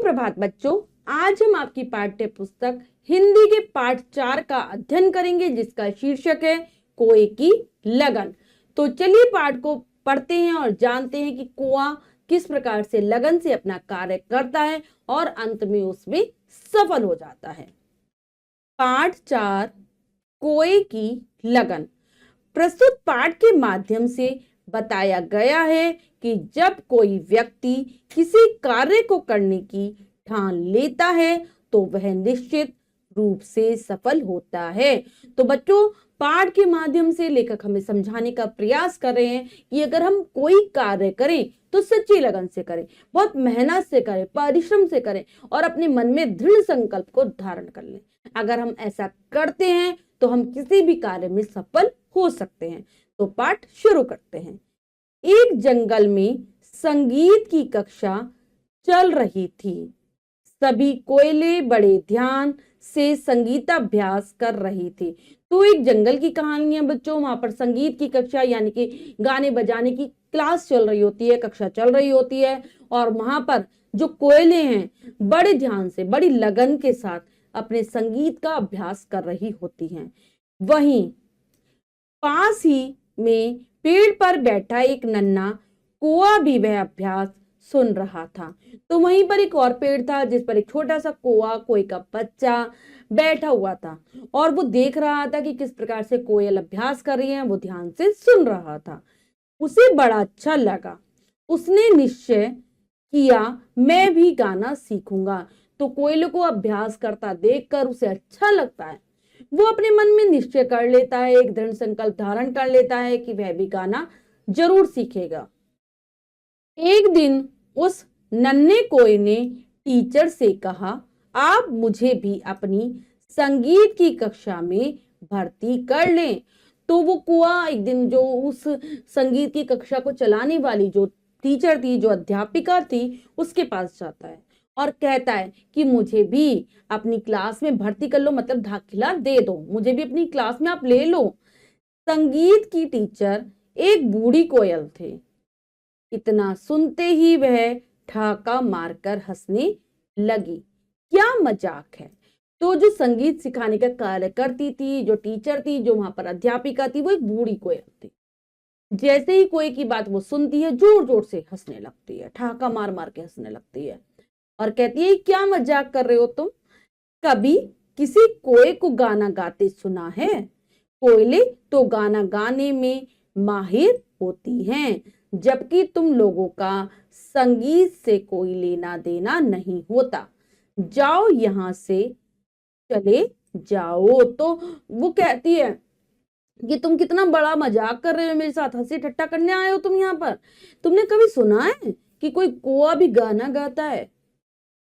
सुप्रभात बच्चों। आज हम आपकी पाठ्य पुस्तक हिंदी के पाठ 4 का अध्ययन करेंगे, जिसका शीर्षक है कोए की लगन। तो चलिए पाठ को पढ़ते हैं और जानते हैं कि कोआ किस प्रकार से लगन से अपना कार्य करता है और अंत में उसमें सफल हो जाता है। पाठ 4 कोए की लगन। प्रस्तुत पाठ के माध्यम से बताया गया है कि जब कोई व्यक्ति किसी कार्य को करने की ठान लेता है तो वह निश्चित रूप से सफल होता है। तो बच्चों, पाठ के माध्यम से लेखक हमें समझाने का प्रयास कर रहे हैं कि अगर हम कोई कार्य करें तो सच्ची लगन से करें, बहुत मेहनत से करें, परिश्रम से करें और अपने मन में दृढ़ संकल्प को धारण कर लें। अगर हम ऐसा करते हैं तो हम किसी भी कार्य में सफल हो सकते हैं। तो पाठ शुरू करते हैं। एक जंगल में संगीत की कक्षा चल रही थी। सभी कोयले बड़े ध्यान से संगीताभ्यास कर रही थी। तो एक जंगल की कहानी है बच्चों। वहां पर संगीत की कक्षा यानी कि गाने बजाने की क्लास चल रही होती है, कक्षा चल रही होती है और वहां पर जो कोयले हैं बड़े ध्यान से, बड़ी लगन के साथ अपने संगीत का अभ्यास कर रही होती हैं। वहीं पास ही में पेड़ पर बैठा एक नन्हा कोआ भी वह अभ्यास सुन रहा था। तो वहीं पर एक और पेड़ था जिस पर एक छोटा सा कोए का बच्चा बैठा हुआ था और वो देख रहा था कि किस प्रकार से कोयल अभ्यास कर रही है। वो ध्यान से सुन रहा था। उसे बड़ा अच्छा लगा। उसने निश्चय किया, मैं भी गाना सीखूंगा। तो कोयल को अभ्यास करता देखकर उसे अच्छा लगता है। वो अपने मन में निश्चय कर लेता है, एक दृढ़ संकल्प धारण कर लेता है कि वह भी गाना जरूर सीखेगा। एक दिन उस नन्हे कोए ने टीचर से कहा, आप मुझे भी अपनी संगीत की कक्षा में भर्ती कर लें। तो वो कुआ एक दिन जो उस संगीत की कक्षा को चलाने वाली जो टीचर थी, जो अध्यापिका थी, उसके पास जाता है और कहता है कि मुझे भी अपनी क्लास में भर्ती कर लो, मतलब दाखिला दे दो, मुझे भी अपनी क्लास में आप ले लो। संगीत की टीचर एक बूढ़ी कोयल थे। इतना सुनते ही वह ठहाका मारकर हंसने लगी। क्या मजाक है। तो जो संगीत सिखाने का कार्य करती थी, जो टीचर थी, जो वहां पर अध्यापिका थी, वो एक बूढ़ी कोयल थी। जैसे ही कोई की बात वो सुनती है, जोर जोर से हंसने लगती है, ठहाका मार मार के हंसने लगती है और कहती है, क्या मजाक कर रहे हो तुम? कभी किसी कोए को गाना गाते सुना है? कोयले तो गाना गाने में माहिर होती हैं, जबकि तुम लोगों का संगीत से कोई लेना देना नहीं होता। जाओ यहां से, चले जाओ। तो वो कहती है कि तुम कितना बड़ा मजाक कर रहे हो मेरे साथ, हंसी ठट्टा करने आए हो तुम यहाँ पर। तुमने कभी सुना है कि कोई कोआ भी गाना गाता है?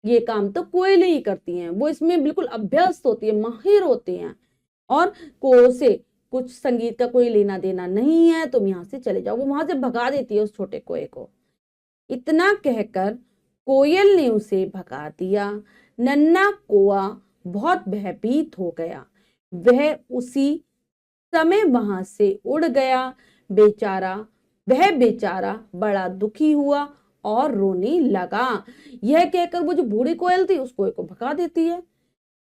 ये काम तो कोयले ही करती हैं, वो इसमें बिल्कुल अभ्यस्त होती है, माहिर होती हैं और को से कुछ संगीत का कोई लेना देना नहीं है, तुम यहाँ से चले जाओ। वो वहां से भगा देती है उस छोटे कोए को। इतना कहकर कोयल ने उसे भगा दिया। नन्हा कोआ बहुत भयभीत हो गया। वह उसी समय वहां से उड़ गया। वह बेचारा बड़ा दुखी हुआ और रोने लगा। यह कहकर वो जो बूढ़ी कोयल थी उस कोए को भगा देती है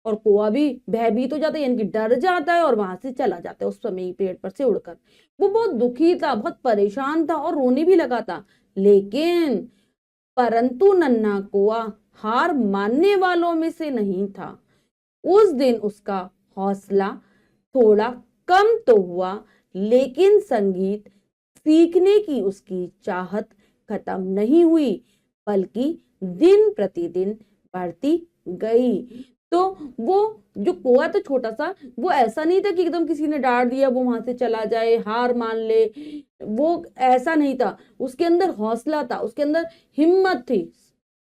और कोआ भी भयभीत हो जाता है, यानी कि डर जाता है और वहां से चला जाता है उस समय ही पेड़ पर से उड़कर। वो बहुत दुखी था, बहुत परेशान था और रोने भी लगा था। लेकिन परंतु नन्हा कोआ हार मानने वालों में से नहीं था। उस दिन उसका हौसला थोड़ा कम तो हुआ, लेकिन संगीत सीखने की उसकी चाहत खत्म नहीं हुई, बल्कि दिन प्रतिदिन बढ़ती गई। तो वो जो कोआ था छोटा सा, वो ऐसा नहीं था कि एकदम किसी ने डांट दिया वो वहां से चला जाए, हार मान ले। वो ऐसा नहीं था। उसके अंदर हौसला था, उसके अंदर हिम्मत थी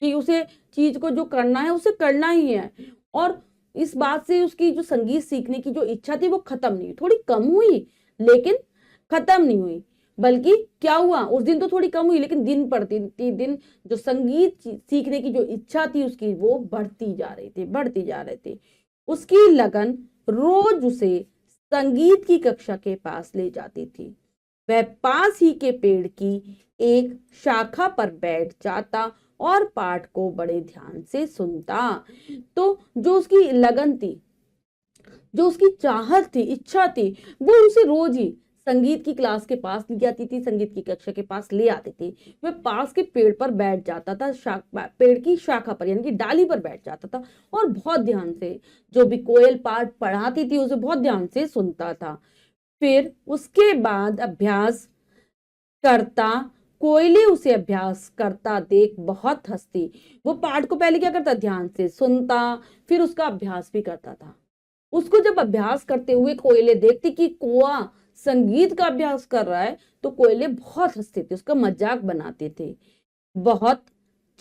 कि उसे चीज को जो करना है उसे करना ही है। और इस बात से उसकी जो संगीत सीखने की जो इच्छा थी वो खत्म नहीं, थोड़ी कम हुई लेकिन खत्म नहीं हुई। बल्कि क्या हुआ, उस दिन तो थोड़ी कम हुई, लेकिन दिन प्रतिदिन जो संगीत सीखने की जो इच्छा थी उसकी, वो बढ़ती जा रही थी। उसकी लगन रोज उसे संगीत की कक्षा के पास ले जाती थी। वह पास ही के पेड़ की एक शाखा पर बैठ जाता और पाठ को बड़े ध्यान से सुनता। तो जो उसकी लगन थी, जो उसकी चाहत थी, इच्छा थी, वो उसे रोज ही संगीत की क्लास के पास ले जाती थी, संगीत की कक्षा के पास ले आती थी। वह पास के पेड़ पर बैठ जाता था, पेड़ की शाखा पर यानी कि डाली पर बैठ जाता था और बहुत ध्यान से जो भी कोयल पाठ पढ़ाती थी उसे बहुत ध्यान से सुनता था। फिर उसके बाद अभ्यास करता। कोयले उसे अभ्यास करता देख बहुत हंसती। वो पाठ को पहले क्या करता, ध्यान से सुनता, फिर उसका अभ्यास भी करता था। उसको जब अभ्यास करते हुए कोयले देखती कि कौआ संगीत का अभ्यास कर रहा है तो कोयले बहुत हंसते थे, उसका मजाक बनाते थे, बहुत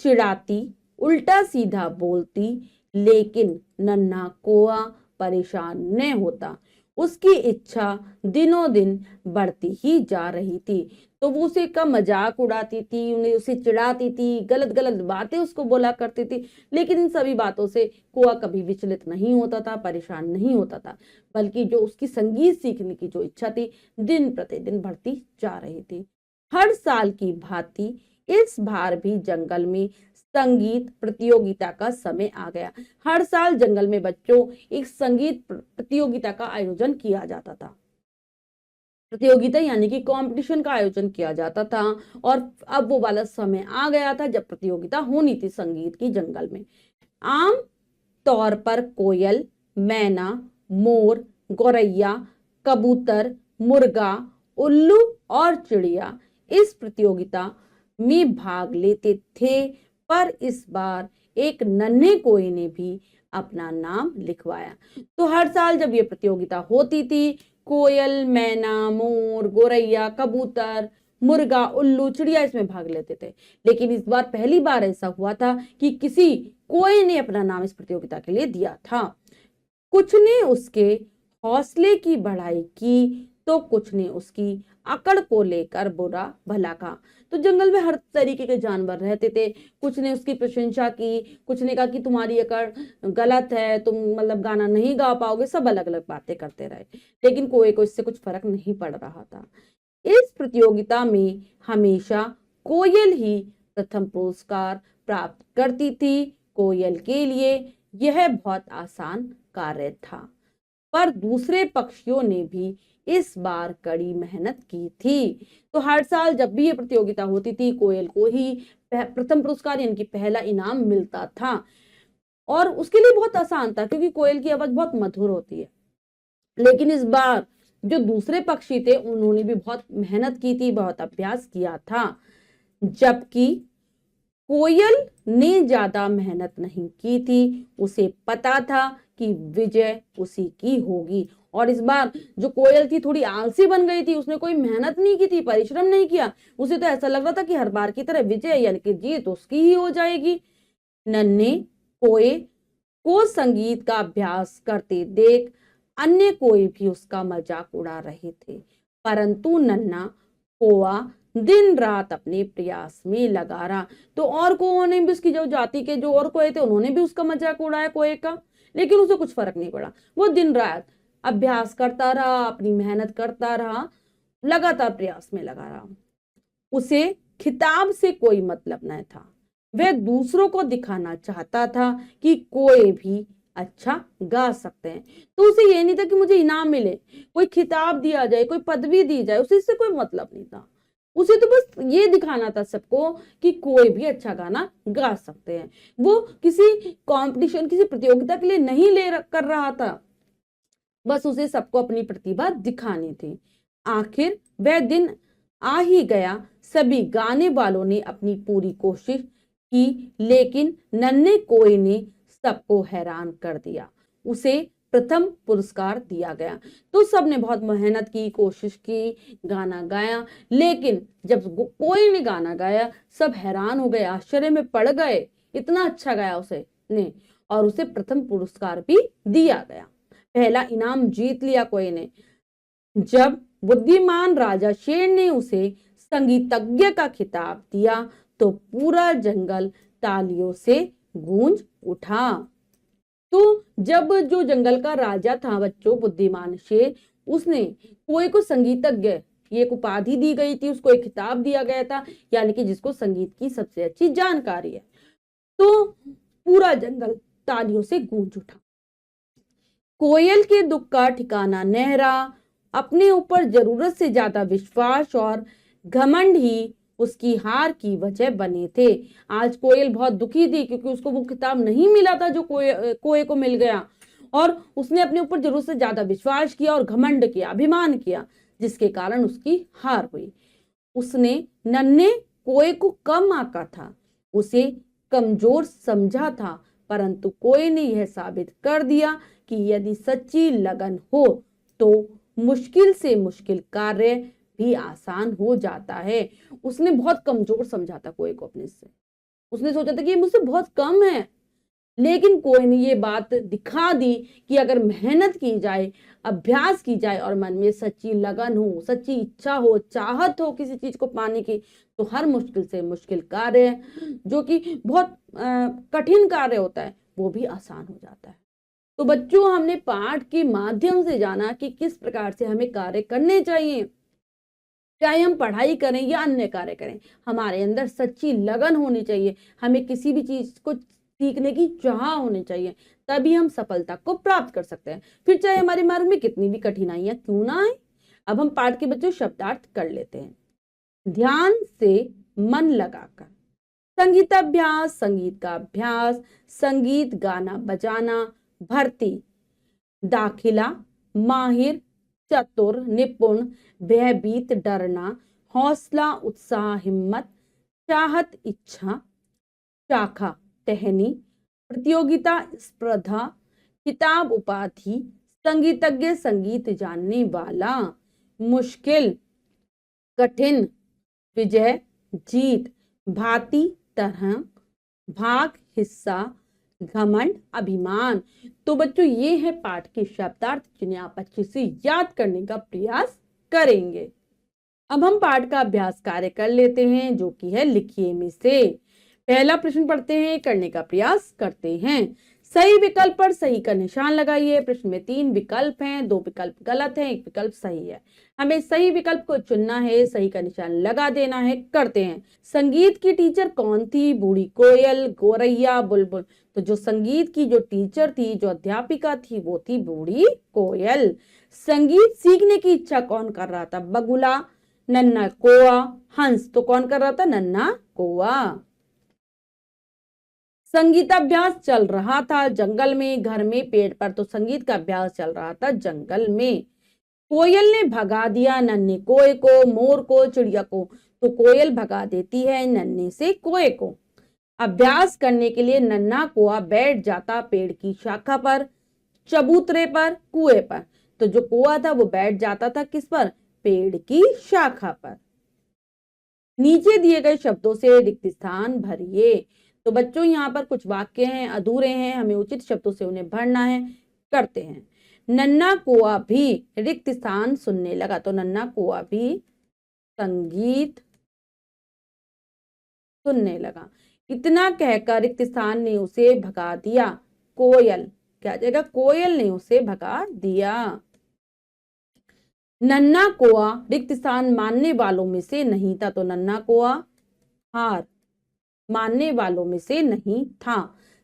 चिढ़ाती, उल्टा सीधा बोलती, लेकिन नन्हा कौआ परेशान न होता। उसकी इच्छा दिनों दिन बढ़ती ही जा रही थी। तो वो उसे का मजाक उड़ाती थी, उन्हें उसे चिढ़ाती थी, गलत गलत बातें उसको बोला करती थी, लेकिन इन सभी बातों से कौआ कभी विचलित नहीं होता था, परेशान नहीं होता था, बल्कि जो उसकी संगीत सीखने की जो इच्छा थी दिन प्रतिदिन बढ़ती जा रही थी। हर साल की भांति इस बार भी जंगल में संगीत प्रतियोगिता का समय आ गया। हर साल जंगल में बच्चों एक संगीत प्रतियोगिता का आयोजन किया जाता था। प्रतियोगिता यानी कि कंपटीशन का आयोजन किया जाता था और अब वो वाला समय आ गया था जब प्रतियोगिता होनी थी संगीत की जंगल में। आम तौर पर कोयल, मैना, मोर, गौरैया, कबूतर, मुर्गा, उल्लू और चिड़िया इस प्रतियोगिता में भाग लेते थे, पर इस बार एक नन्हे कोए ने भी अपना नाम लिखवाया। तो हर साल जब ये प्रतियोगिता होती थी, कोयल, मैना, मोर, गौरैया, कबूतर, मुर्गा, उल्लू, चिड़िया इसमें भाग लेते थे, लेकिन इस बार पहली बार ऐसा हुआ था कि किसी कोई ने अपना नाम इस प्रतियोगिता के लिए दिया था। कुछ ने उसके हौसले की बढ़ाई की तो कुछ ने उसकी अकड़ को लेकर बुरा भला कहा। तो जंगल में हर तरीके के जानवर रहते थे। कुछ ने उसकी प्रशंसा की, कुछ ने कहा कि तुम्हारी अकड़ गलत है, तुम मतलब गाना नहीं गा पाओगे, सब अलग अलग बातें करते रहे, लेकिन कोई को इससे कुछ फर्क नहीं पड़ रहा था। इस प्रतियोगिता में हमेशा कोयल ही प्रथम पुरस्कार प्राप्त करती थी। कोयल के लिए यह बहुत आसान कार्य था, पर दूसरे पक्षियों ने भी इस बार कड़ी मेहनत की थी। तो हर साल जब भी ये प्रतियोगिता होती थी, कोयल को ही प्रथम पुरस्कार यानी कि पहला इनाम मिलता था, और उसके लिए बहुत आसान था क्योंकि कोयल की आवाज बहुत मधुर होती है। लेकिन इस बार जो दूसरे पक्षी थे उन्होंने भी बहुत मेहनत की थी, बहुत अभ्यास किया था, जबकि कोयल ने ज्यादा मेहनत नहीं की थी। उसे पता था कि विजय उसी की होगी, और इस बार जो कोयल थी थोड़ी आलसी बन गई थी, उसने कोई मेहनत नहीं की थी, परिश्रम नहीं किया। उसे तो ऐसा लग रहा था कि हर बार की तरह विजय यानी कि जीत उसकी ही हो जाएगी। नन्हे कोए को संगीत का अभ्यास करते देख अन्य कोई भी उसका मजाक उड़ा रहे थे, परंतु नन्हा कोआ दिन रात अपने प्रयास में लगा रहा। तो और कौओं ने भी उसकी जो जाति के जो और कोए थे उन्होंने भी उसका मजाक उड़ाया कोए का, लेकिन उसे कुछ फर्क नहीं पड़ा। वो दिन रात अभ्यास करता रहा, अपनी मेहनत करता रहा, लगातार प्रयास में लगा रहा। उसे खिताब से कोई मतलब न था, वह दूसरों को दिखाना चाहता था कि कोई भी अच्छा गा सकते हैं। तो उसे ये नहीं था कि मुझे इनाम मिले, कोई खिताब दिया जाए, कोई पदवी दी जाए, उसे इससे कोई मतलब नहीं था। उसे तो बस ये दिखाना था सबको कि कोई भी अच्छा गाना गा सकते हैं। वो किसी कंपटीशन, किसी प्रतियोगिता के लिए नहीं कर रहा था, बस उसे सबको अपनी प्रतिभा दिखानी थी। आखिर वह दिन आ ही गया। सभी गाने वालों ने अपनी पूरी कोशिश की, लेकिन नन्हे कोए ने सबको हैरान कर दिया। उसे प्रथम पुरस्कार दिया गया। तो सबने बहुत मेहनत की, कोशिश की, गाना गाया, लेकिन जब कोई ने गाना गाया सब हैरान हो गए, आश्चर्य में पड़ गए, इतना अच्छा गाया उसे ने, और उसे प्रथम पुरस्कार भी दिया गया, पहला इनाम जीत लिया कोई ने। जब बुद्धिमान राजा शेर ने उसे संगीतज्ञ का खिताब दिया तो पूरा जंगल तालियों से गूंज उठा। तो जब जो जंगल का राजा था बच्चों, बुद्धिमान शेर, उसने कोई को संगीतज्ञ ये एक उपाधि दी गई थी, उसको एक खिताब दिया गया था, यानी कि जिसको संगीत की सबसे अच्छी जानकारी है। तो पूरा जंगल तालियों से गूंज उठा। कोयल के दुख का ठिकाना न रहा। अपने ऊपर जरूरत से ज्यादा विश्वास और घमंड ही उसकी हार की वजह बने थे। आज कोयल बहुत दुखी थी क्योंकि उसको वो किताब नहीं मिला था जो कोए को मिल गया, और उसने अपने ऊपर जरूरत से ज्यादा विश्वास किया और घमंड किया, अभिमान किया, जिसके कारण उसकी हार हुई। उसने नन्हे कोए को कम आंका था, उसे कमजोर समझा था, परंतु कोए ने यह साबित कर दिया कि यदि सच्ची लगन हो तो मुश्किल से मुश्किल कार्य भी आसान हो जाता है। उसने बहुत कमजोर समझा था कोए को अपने से, उसने सोचा था कि ये मुझसे बहुत कम है, लेकिन कोई ने ये बात दिखा दी कि अगर मेहनत की जाए, अभ्यास की जाए और मन में सच्ची लगन हो, सच्ची इच्छा हो, चाहत हो किसी चीज को पाने की, तो हर मुश्किल से मुश्किल कार्य, जो कि बहुत कठिन कार्य होता है, वो भी आसान हो जाता है। तो बच्चों, हमने पाठ के माध्यम से जाना कि किस प्रकार से हमें कार्य करने चाहिए, चाहे हम पढ़ाई करें या अन्य कार्य करें, हमारे अंदर सच्ची लगन होनी चाहिए, हमें किसी भी चीज को सीखने की चाह होनी चाहिए, तभी हम सफलता को प्राप्त कर सकते हैं, फिर चाहे हमारे मार्ग में कितनी भी कठिनाइयां क्यों ना आए। अब हम पाठ के बच्चों शब्दार्थ कर लेते हैं। ध्यान से मन लगाकर। संगीताभ्यास, संगीत का अभ्यास, संगीत गाना बजाना, भर्ती, दाखिला, माहिर, चतुर, निपुण, भयभीत, डरना, हौसला, उत्साह, हिम्मत, चाहत, इच्छा, शाखा, टहनी, प्रतियोगिता, स्पर्धा, किताब, उपाधि, संगीतज्ञ, संगीत जानने वाला, मुश्किल, कठिन, विजय, जीत, भांति, तरह, भाग, हिस्सा, घमंड, अभिमान। तो बच्चों, ये है पाठ के शब्दार्थ जिन्हें आप अच्छे से याद करने का प्रयास करेंगे। अब हम पाठ का अभ्यास कार्य कर लेते हैं, जो कि है लिखिए में से। पहला प्रश्न पढ़ते हैं, करने का प्रयास करते हैं। सही विकल्प पर सही का निशान लगाइए। प्रश्न में 3 विकल्प हैं, 2 विकल्प गलत हैं, 1 विकल्प सही है। हमें सही विकल्प को चुनना है, सही का निशान लगा देना है। करते हैं। संगीत की टीचर कौन थी? बूढ़ी कोयल, गौरैया, बुलबुल। तो जो संगीत की जो टीचर थी, जो अध्यापिका थी, वो थी बूढ़ी कोयल। संगीत सीखने की इच्छा कौन कर रहा था? बगुला, नन्हा कोआ, हंस। तो कौन कर रहा था? नन्हा कोआ। संगीताभ्यास चल रहा था जंगल में, घर में, पेड़ पर। तो संगीत का अभ्यास चल रहा था जंगल में। कोयल ने भगा दिया नन्हे कोए को, मोर को, चिड़िया को। तो कोयल भगा देती है नन्हे से कोए को। अभ्यास करने के लिए नन्हा कोआ बैठ जाता पेड़ की शाखा पर, चबूतरे पर, कुएं पर। तो जो कुआ था वो बैठ जाता था किस पर? पेड़ की शाखा पर। नीचे दिए गए शब्दों से रिक्त स्थान भरिए। तो बच्चों, यहाँ पर कुछ वाक्य हैं, अधूरे हैं, हमें उचित शब्दों से उन्हें भरना है। करते हैं। नन्हा कोआ भी रिक्त स्थान सुनने लगा। तो नन्हा कोआ भी संगीत सुनने लगा। इतना कहकर रिक्त स्थान ने उसे भगा दिया। कोयल, क्या जाएगा? कोयल ने उसे भगा दिया। नन्हा कोआ रिक्त स्थान मानने वालों में से नहीं था। तो नन्हा कोआ हार मानने वालों में से नहीं था।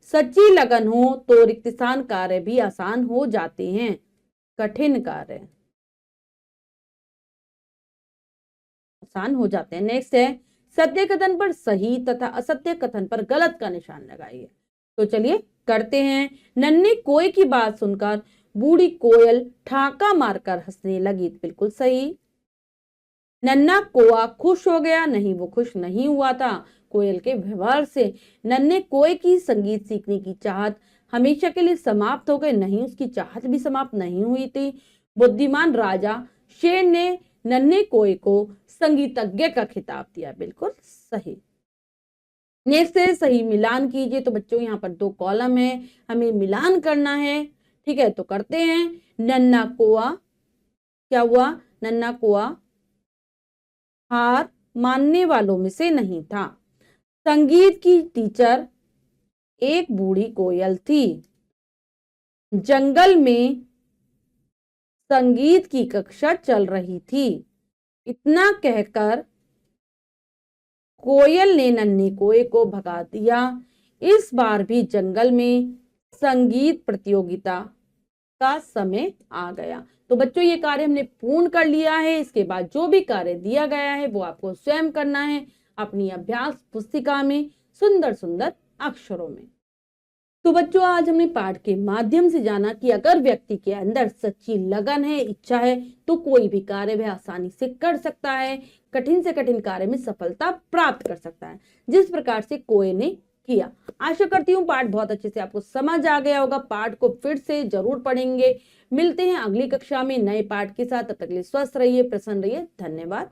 सच्ची लगन हो तो रिक्त स्थान कार्य भी आसान हो जाते हैं, कठिन कार्य आसान हो जाते हैं। नेक्स्ट है, सत्य कथन पर सही तथा असत्य कथन पर गलत का निशान लगाइए। तो चलिए करते हैं। नन्हे कोए की बात सुनकर बूढ़ी कोयल ठाका मारकर हंसने लगी। बिल्कुल सही। नन्हा कोआ खुश हो गया। नहीं, वो खुश नहीं हुआ था कोयल के व्यवहार से। नन्हे कोए की संगीत सीखने की चाहत हमेशा के लिए समाप्त हो गई। नहीं, उसकी चाहत भी समाप्त नहीं हुई थी। बुद्धिमान राजा शेर ने नन्हे कोए को संगीतज्ञ का खिताब दिया। बिल्कुल सही। नेक्स्ट है, सही मिलान कीजिए। तो बच्चों, यहाँ पर 2 कॉलम है, हमें मिलान करना है। ठीक है, तो करते हैं। नन्हा कोआ, क्या हुआ? नन्हा कोआ हार मानने वालों में से नहीं था। संगीत की टीचर एक बूढ़ी कोयल थी। जंगल में संगीत की कक्षा चल रही थी। इतना कहकर कोयल ने नन्हे कोए को भगा दिया। इस बार भी जंगल में संगीत प्रतियोगिता का समय आ गया। तो बच्चों ये कार्य हमने पूर्ण कर लिया है। इसके बाद जो भी कार्य दिया गया है वो आपको स्वयं करना है अपनी अभ्यास पुस्तिका में सुंदर सुंदर अक्षरों में। तो बच्चों आज हमने पाठ के माध्यम से जाना कि अगर व्यक्ति के अंदर सच्ची लगन है, इच्छा है, तो कोई भी कार्य वह आसानी से कर सकता है, कठिन से कठिन कार्य में सफलता प्राप्त कर सकता है, जिस प्रकार से कोय ने किया। आशा करती हूँ पाठ बहुत अच्छे से आपको समझ आ गया होगा। पाठ को फिर से जरूर पढ़ेंगे। मिलते हैं अगली कक्षा में नए पाठ के साथ। तब तक के लिए स्वस्थ रहिए, प्रसन्न रहिए। धन्यवाद।